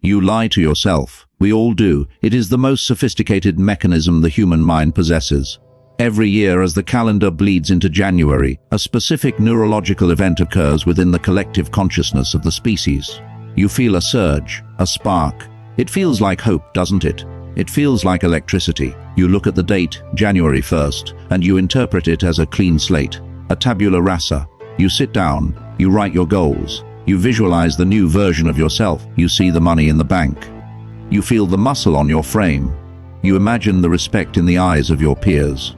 You lie to yourself. We all do. It is the most sophisticated mechanism the human mind possesses. Every year, as the calendar bleeds into January, a specific neurological event occurs within the collective consciousness of the species. You feel a surge, a spark. It feels like hope, doesn't it? It feels like electricity. You look at the date, January 1st, and you interpret it as a clean slate, a tabula rasa. You sit down, you write your goals, you visualize the new version of yourself, you see the money in the bank. You feel the muscle on your frame. You imagine the respect in the eyes of your peers.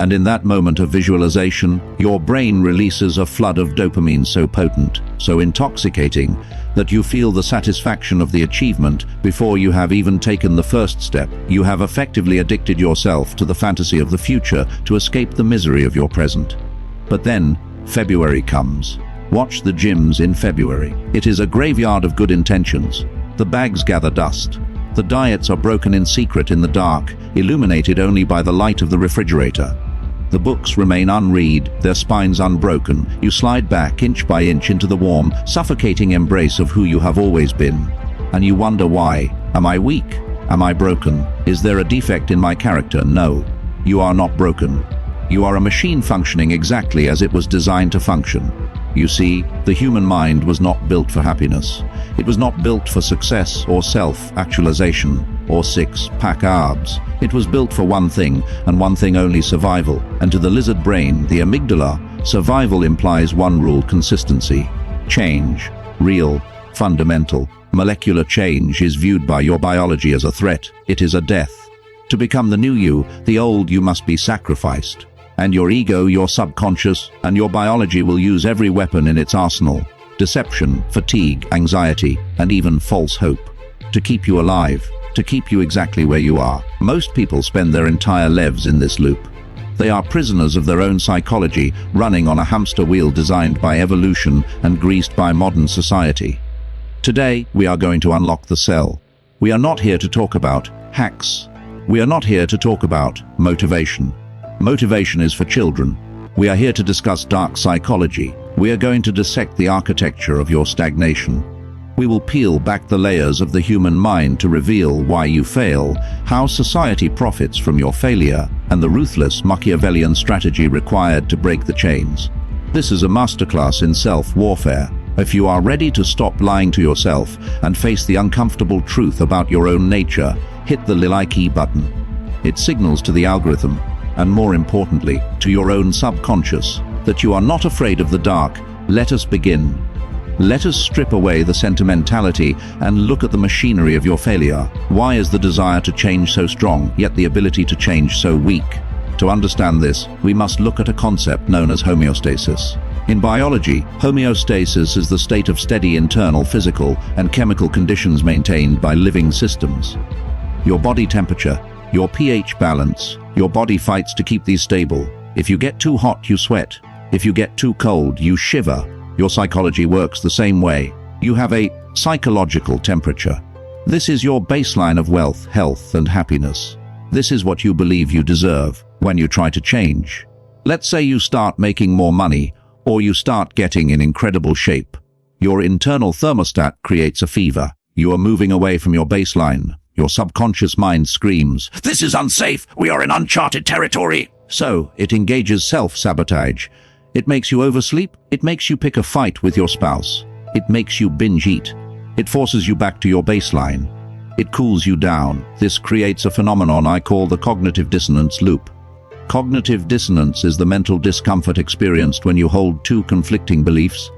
And in that moment of visualization, your brain releases a flood of dopamine so potent, so intoxicating, that you feel the satisfaction of the achievement before you have even taken the first step. You have effectively addicted yourself to the fantasy of the future to escape the misery of your present. But then, February comes. Watch the gyms in February. It is a graveyard of good intentions. The bags gather dust. The diets are broken in secret in the dark, illuminated only by the light of the refrigerator. The books remain unread, their spines unbroken. You slide back inch by inch into the warm, suffocating embrace of who you have always been. And you wonder why. Am I weak? Am I broken? Is there a defect in my character? No. You are not broken. You are a machine functioning exactly as it was designed to function. You see, the human mind was not built for happiness. It was not built for success or self-actualization or six-pack abs. It was built for one thing, and one thing only: survival. And to the lizard brain, the amygdala, survival implies one rule: consistency. Change, real, fundamental, molecular change, is viewed by your biology as a threat. It is a death. To become the new you, the old you must be sacrificed. And your ego, your subconscious, and your biology will use every weapon in its arsenal: deception, fatigue, anxiety, and even false hope, to keep you alive, to keep you exactly where you are. Most people spend their entire lives in this loop. They are prisoners of their own psychology, running on a hamster wheel designed by evolution and greased by modern society. Today, we are going to unlock the cell. We are not here to talk about hacks. We are not here to talk about motivation. Motivation is for children. We are here to discuss dark psychology. We are going to dissect the architecture of your stagnation. We will peel back the layers of the human mind to reveal why you fail, how society profits from your failure, and the ruthless Machiavellian strategy required to break the chains. This is a masterclass in self-warfare. If you are ready to stop lying to yourself and face the uncomfortable truth about your own nature, hit the like button. It signals to the algorithm, and more importantly, to your own subconscious, that you are not afraid of the dark. Let us begin. Let us strip away the sentimentality and look at the machinery of your failure. Why is the desire to change so strong, yet the ability to change so weak? To understand this, we must look at a concept known as homeostasis. In biology, homeostasis is the state of steady internal physical and chemical conditions maintained by living systems. Your body temperature, your pH balance, your body fights to keep these stable. If you get too hot, you sweat. If you get too cold, you shiver. Your psychology works the same way. You have a psychological temperature. This is your baseline of wealth, health, and happiness. This is what you believe you deserve when you try to change. Let's say you start making more money, or you start getting in incredible shape. Your internal thermostat creates a fever. You are moving away from your baseline. Your subconscious mind screams, "This is unsafe! We are in uncharted territory!" So, it engages self-sabotage. It makes you oversleep. It makes you pick a fight with your spouse. It makes you binge eat. It forces you back to your baseline. It cools you down. This creates a phenomenon I call the cognitive dissonance loop. Cognitive dissonance is the mental discomfort experienced when you hold two conflicting beliefs.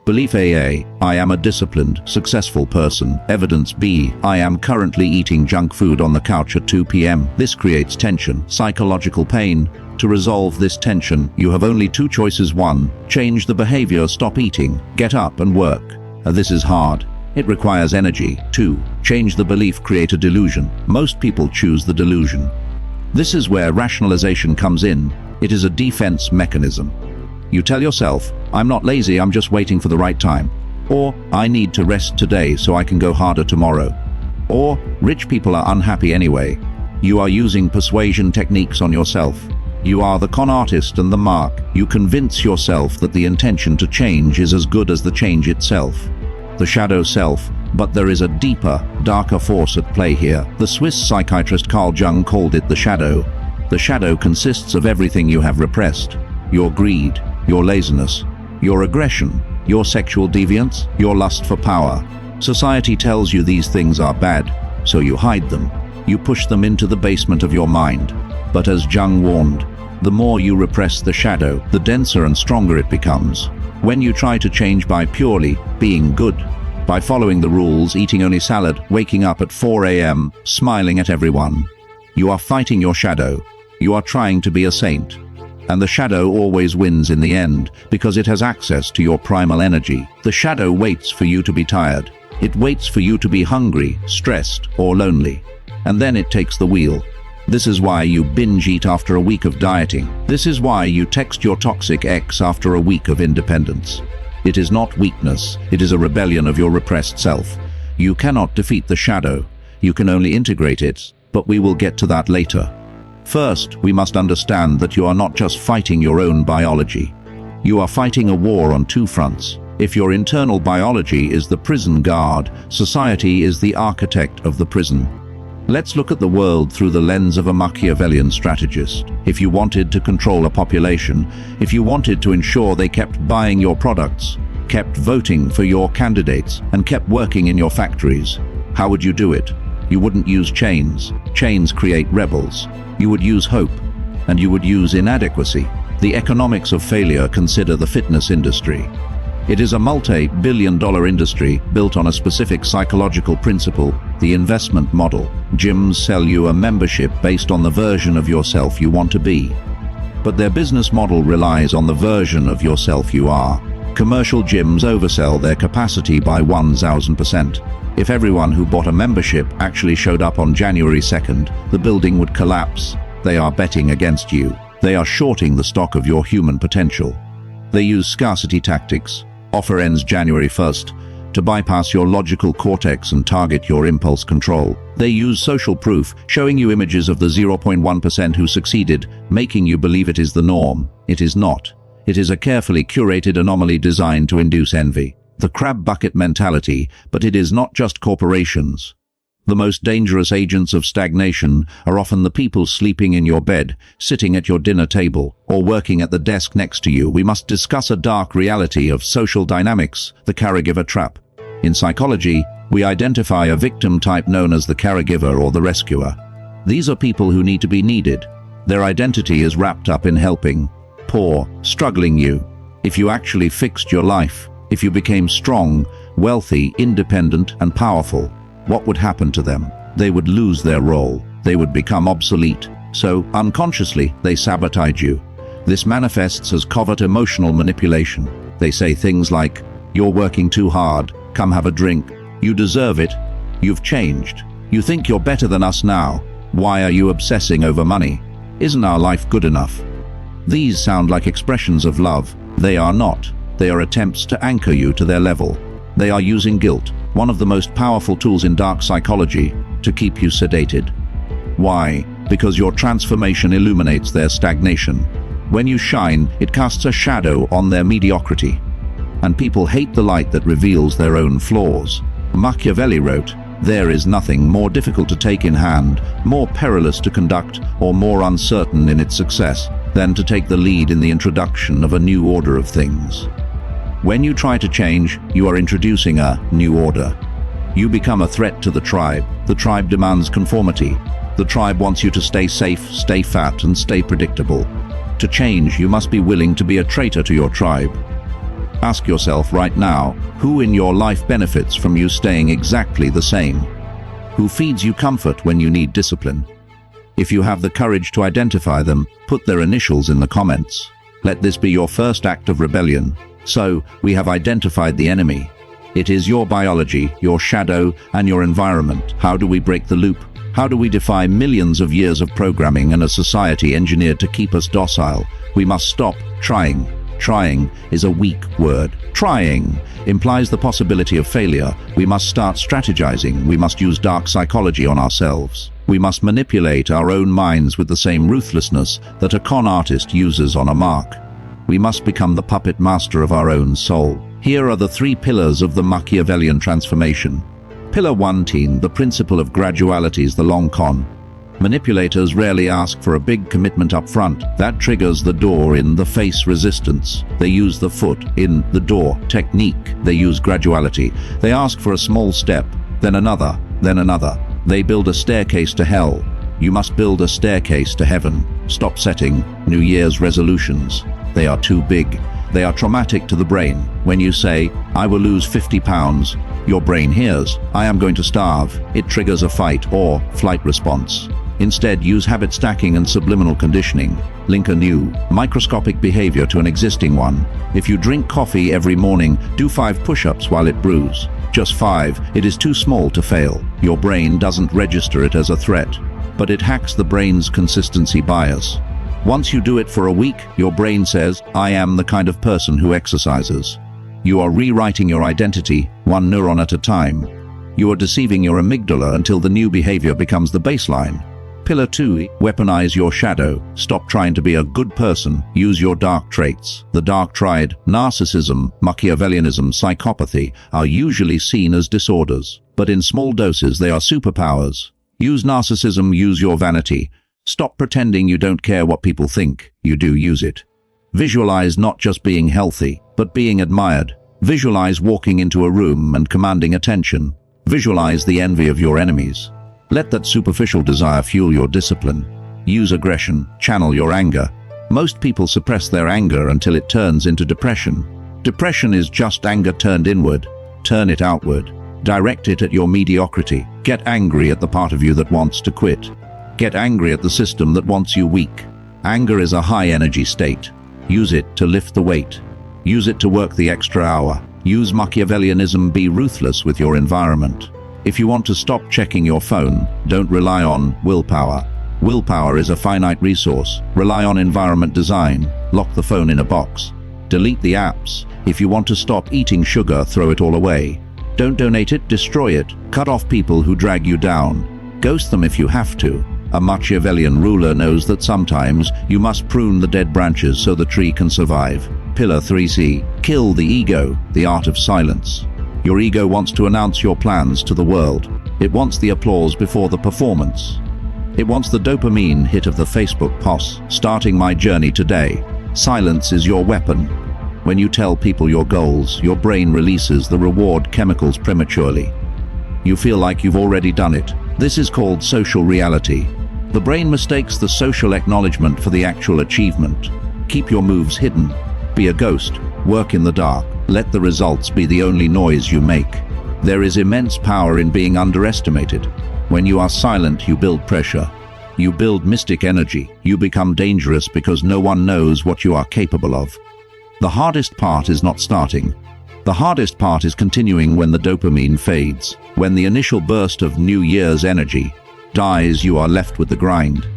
Belief A, I am a disciplined, successful person. Evidence B, I am currently eating junk food on the couch at 2 p.m. This creates tension, psychological pain. To resolve this tension, you have only two choices. 1, change the behavior, stop eating, get up and work. This is hard. It requires energy. 2, change the belief, create a delusion. Most people choose the delusion. This is where rationalization comes in. It is a defense mechanism. You tell yourself, I'm not lazy, I'm just waiting for the right time. Or, I need to rest today so I can go harder tomorrow. Or, rich people are unhappy anyway. You are using persuasion techniques on yourself. You are the con artist and the mark. You convince yourself that the intention to change is as good as the change itself. The shadow self, But there is a deeper, darker force at play here. The Swiss psychiatrist Carl Jung called it the shadow. The shadow consists of everything you have repressed: your greed, your laziness, your aggression, your sexual deviance, your lust for power. Society tells you these things are bad, so you hide them. You push them into the basement of your mind. But as Jung warned, the more you repress the shadow, the denser and stronger it becomes. When you try to change by purely being good, by following the rules, eating only salad, waking up at 4 a.m., smiling at everyone, you are fighting your shadow. You are trying to be a saint. And the shadow always wins in the end, because it has access to your primal energy. The shadow waits for you to be tired. It waits for you to be hungry, stressed, or lonely. And then it takes the wheel. This is why you binge eat after a week of dieting. This is why you text your toxic ex after a week of independence. It is not weakness, it is a rebellion of your repressed self. You cannot defeat the shadow. You can only integrate it, but we will get to that later. First, we must understand that you are not just fighting your own biology. You are fighting a war on two fronts. If your internal biology is the prison guard, society is the architect of the prison. Let's look at the world through the lens of a Machiavellian strategist. If you wanted to control a population, if you wanted to ensure they kept buying your products, kept voting for your candidates, and kept working in your factories, how would you do it? You wouldn't use chains. Chains create rebels. You would use hope, and you would use inadequacy. The economics of failure consider the fitness industry. It is a multi-billion-dollar industry built on a specific psychological principle, the investment model. Gyms sell you a membership based on the version of yourself you want to be. But their business model relies on the version of yourself you are. Commercial gyms oversell their capacity by 1,000%. If everyone who bought a membership actually showed up on January 2nd, the building would collapse. They are betting against you. They are shorting the stock of your human potential. They use scarcity tactics. Offer ends January 1st to bypass your logical cortex and target your impulse control. They use social proof, showing you images of the 0.1% who succeeded, making you believe it is the norm. It is not. It is a carefully curated anomaly designed to induce envy. The crab bucket mentality, but it is not just corporations. The most dangerous agents of stagnation are often the people sleeping in your bed, sitting at your dinner table, or working at the desk next to you. We must discuss a dark reality of social dynamics, the caregiver trap. In psychology, we identify a victim type known as the caregiver or the rescuer. These are people who need to be needed. Their identity is wrapped up in helping, poor, struggling you. If you actually fixed your life, if you became strong, wealthy, independent, and powerful, what would happen to them? They would lose their role. They would become obsolete. So, unconsciously, they sabotage you. This manifests as covert emotional manipulation. They say things like, "You're working too hard. Come have a drink. You deserve it. You've changed. You think you're better than us now. Why are you obsessing over money? Isn't our life good enough?" These sound like expressions of love. They are not. They are attempts to anchor you to their level. They are using guilt, one of the most powerful tools in dark psychology, to keep you sedated. Why? Because your transformation illuminates their stagnation. When you shine, it casts a shadow on their mediocrity. And people hate the light that reveals their own flaws. Machiavelli wrote, "There is nothing more difficult to take in hand, more perilous to conduct, or more uncertain in its success than to take the lead in the introduction of a new order of things." When you try to change, you are introducing a new order. You become a threat to the tribe. The tribe demands conformity. The tribe wants you to stay safe, stay fat, and stay predictable. To change, you must be willing to be a traitor to your tribe. Ask yourself right now, who in your life benefits from you staying exactly the same? Who feeds you comfort when you need discipline? If you have the courage to identify them, put their initials in the comments. Let this be your first act of rebellion. So, we have identified the enemy. It is your biology, your shadow, and your environment. How do we break the loop? How do we defy millions of years of programming and a society engineered to keep us docile? We must stop trying. Trying is a weak word. Trying implies the possibility of failure. We must start strategizing. We must use dark psychology on ourselves. We must manipulate our own minds with the same ruthlessness that a con artist uses on a mark. We must become the puppet master of our own soul. Here are the 3 pillars of the Machiavellian transformation. Pillar 1 teen, the principle of graduality is the long con. Manipulators rarely ask for a big commitment up front. That triggers the door in the face resistance. They use the foot in the door technique. They use graduality. They ask for a small step, then another, then another. They build a staircase to hell. You must build a staircase to heaven. Stop setting New Year's resolutions. They are too big. They are traumatic to the brain. When you say, I will lose 50 pounds, your brain hears, I am going to starve. It triggers a fight or flight response. Instead, use habit stacking and subliminal conditioning. Link a new, microscopic behavior to an existing one. If you drink coffee every morning, do 5 push-ups while it brews. Just 5, it is too small to fail. Your brain doesn't register it as a threat, but it hacks the brain's consistency bias. Once you do it for a week, your brain says, I am the kind of person who exercises. You are rewriting your identity, one neuron at a time. You are deceiving your amygdala until the new behavior becomes the baseline. Pillar 2, weaponize your shadow. Stop trying to be a good person. Use your dark traits. The dark triad, narcissism, Machiavellianism, psychopathy, are usually seen as disorders. But in small doses, they are superpowers. Use narcissism, use your vanity. Stop pretending you don't care what people think. You do use it. Visualize not just being healthy, but being admired. Visualize walking into a room and commanding attention. Visualize the envy of your enemies. Let that superficial desire fuel your discipline. Use aggression, channel your anger. Most people suppress their anger until it turns into depression. Depression is just anger turned inward. Turn it outward. Direct it at your mediocrity. Get angry at the part of you that wants to quit. Get angry at the system that wants you weak. Anger is a high-energy state. Use it to lift the weight. Use it to work the extra hour. Use Machiavellianism, be ruthless with your environment. If you want to stop checking your phone, don't rely on willpower. Willpower is a finite resource. Rely on environment design. Lock the phone in a box. Delete the apps. If you want to stop eating sugar, throw it all away. Don't donate it, destroy it. Cut off people who drag you down. Ghost them if you have to. A Machiavellian ruler knows that sometimes you must prune the dead branches so the tree can survive. Pillar 3C, kill the ego, the art of silence. Your ego wants to announce your plans to the world. It wants the applause before the performance. It wants the dopamine hit of the Facebook post, starting my journey today. Silence is your weapon. When you tell people your goals, your brain releases the reward chemicals prematurely. You feel like you've already done it. This is called social reality. The brain mistakes the social acknowledgement for the actual achievement. Keep your moves hidden. Be a ghost. Work in the dark. Let the results be the only noise you make. There is immense power in being underestimated. When you are silent, you build pressure. You build mystic energy. You become dangerous because no one knows what you are capable of. The hardest part is not starting. The hardest part is continuing when the dopamine fades. When the initial burst of New Year's energy dies, you are left with the grind.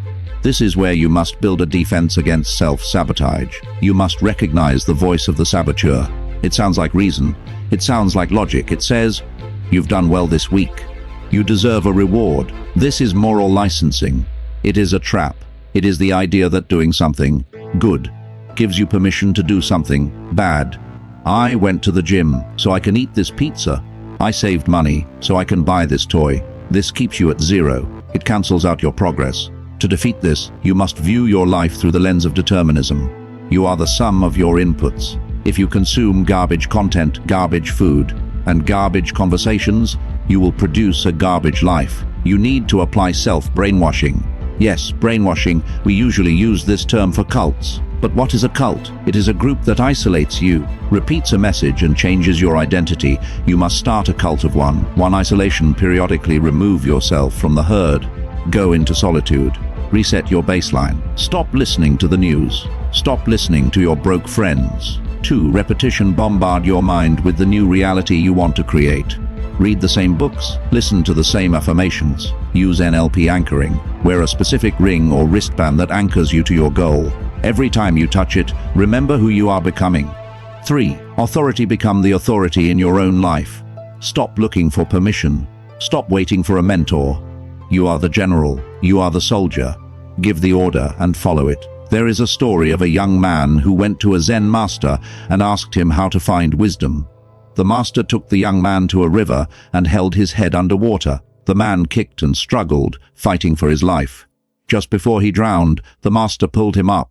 This is where you must build a defense against self-sabotage. You must recognize the voice of the saboteur. It sounds like reason. It sounds like logic. It says, you've done well this week. You deserve a reward. This is moral licensing. It is a trap. It is the idea that doing something good gives you permission to do something bad. I went to the gym, so I can eat this pizza. I saved money, so I can buy this toy. This keeps you at 0. It cancels out your progress. To defeat this, you must view your life through the lens of determinism. You are the sum of your inputs. If you consume garbage content, garbage food, and garbage conversations, you will produce a garbage life. You need to apply self-brainwashing. Yes, brainwashing, we usually use this term for cults. But what is a cult? It is a group that isolates you, repeats a message and changes your identity. You must start a cult of one. One isolation, periodically remove yourself from the herd. Go into solitude. Reset your baseline. Stop listening to the news. Stop listening to your broke friends. 2. Repetition, bombard your mind with the new reality you want to create. Read the same books, listen to the same affirmations. Use NLP anchoring. Wear a specific ring or wristband that anchors you to your goal. Every time you touch it, remember who you are becoming. 3. Authority, become the authority in your own life. Stop looking for permission. Stop waiting for a mentor. You are the general. You are the soldier. Give the order and follow it. There is a story of a young man who went to a Zen master and asked him how to find wisdom. The master took the young man to a river and held his head under water. The man kicked and struggled, fighting for his life. Just before he drowned, the master pulled him up.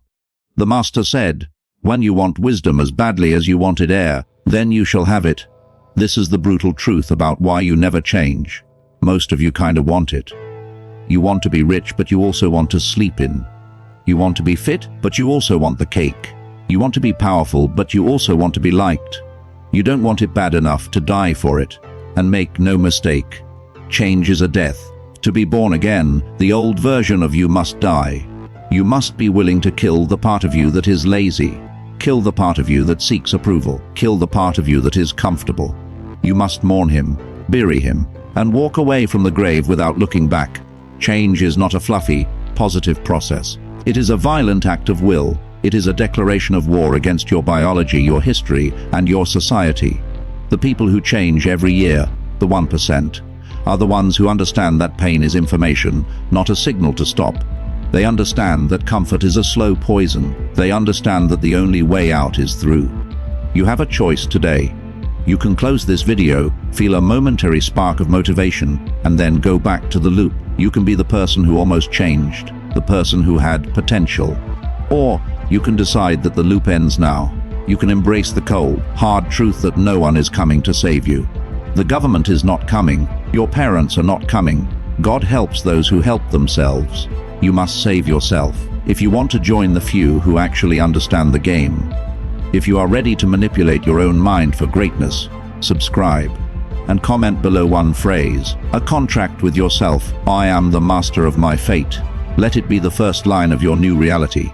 The master said, "When you want wisdom as badly as you wanted air, then you shall have it." This is the brutal truth about why you never change. Most of you kind of want it. You want to be rich, but you also want to sleep in. You want to be fit, but you also want the cake. You want to be powerful, but you also want to be liked. You don't want it bad enough to die for it. And make no mistake, change is a death. To be born again, the old version of you must die. You must be willing to kill the part of you that is lazy. Kill the part of you that seeks approval. Kill the part of you that is comfortable. You must mourn him, bury him, and walk away from the grave without looking back. Change is not a fluffy, positive process. It is a violent act of will. It is a declaration of war against your biology, your history, and your society. The people who change every year, the 1%, are the ones who understand that pain is information, not a signal to stop. They understand that comfort is a slow poison. They understand that the only way out is through. You have a choice today. You can close this video, feel a momentary spark of motivation, and then go back to the loop. You can be the person who almost changed, the person who had potential. Or you can decide that the loop ends now. You can embrace the cold, hard truth that no one is coming to save you. The government is not coming. Your parents are not coming. God helps those who help themselves. You must save yourself. If you want to join the few who actually understand the game, if you are ready to manipulate your own mind for greatness, subscribe and comment below one phrase, a contract with yourself. I am the master of my fate. Let it be the first line of your new reality.